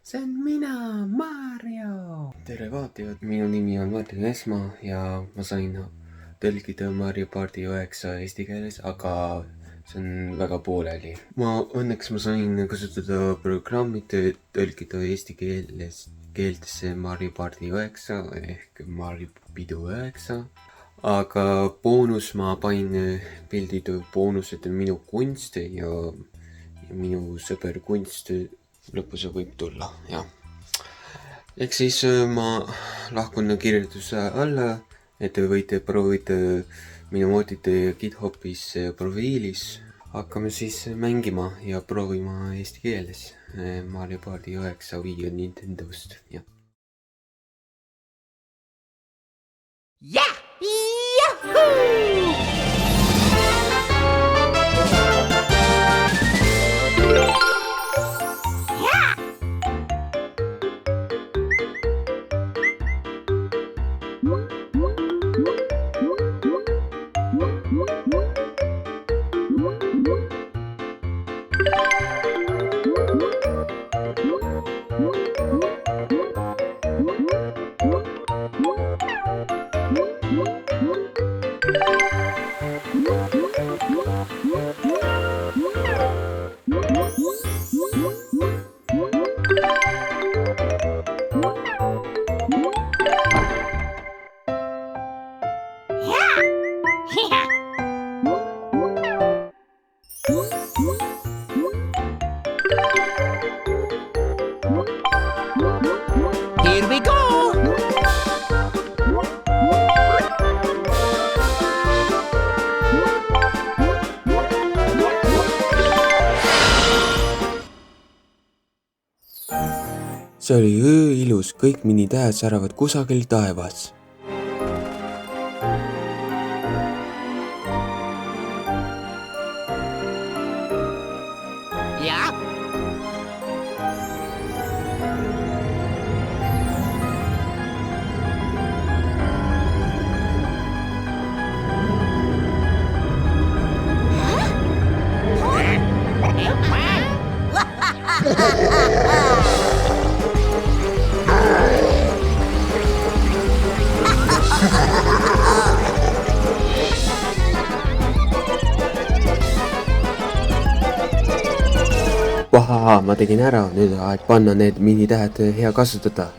see on mina, Mario. tere vaatajad, minu nimi on Martin Esma ja ma sain tõlkida Mario Party 9 eesti keeles, aga see on väga pooleli. Õnneks ma sain kasutada programmi tõlkida eesti keeltesse Mario Party 9 ehk Mario Pidu 9. Aga boonus ma panin pildid boonused minu kunst ja minu sõber kunst lõpus võib tulla, jah. Ehk siis ma lahkun kirjelduse alla, et te võite proovida minu moodide GitHubis profiilis. Hakkame siis mängima ja proovima eesti keeles Mario Party 9 Wii Nintendost, jah. Yeah! Yahoo! Here we go! See oli ööilus, kõik minitähed säravad kusagil taevas. Yeah? Vahaa, ma tegin ära, nüüd aeg panna need minitähed hea kasutada.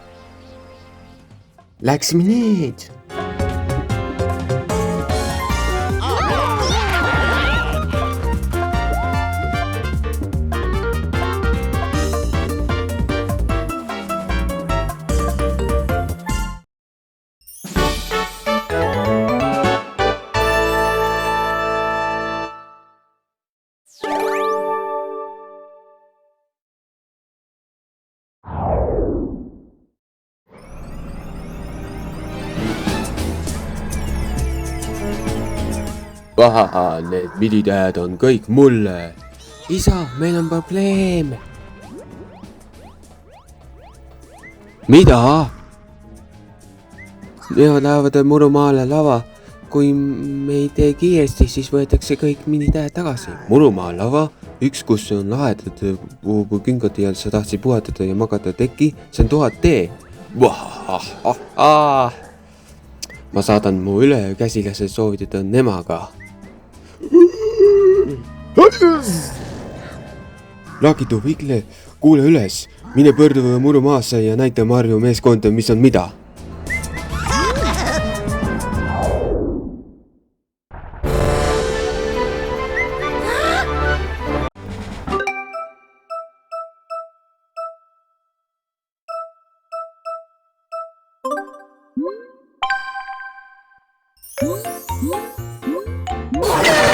Läksime need! Vahaa, need minitähed on kõik mulle. Isa, meil on probleem. Mida? Nemad lähevad Murumaale lava. Kui me ei tee kiiresti, siis võetakse kõik minitähed tagasi. Murumaa lava, üks kus on lahedad küngad ja sa tahtsid puhatada ja magada teki, see on 1000 tee. Ma saadan mu üle käsilased soovitada nemaga. Lakitu, Vikle, kuule üles, mine pöördu Murumaasse ja näita Mario meeskonda, mis on mida.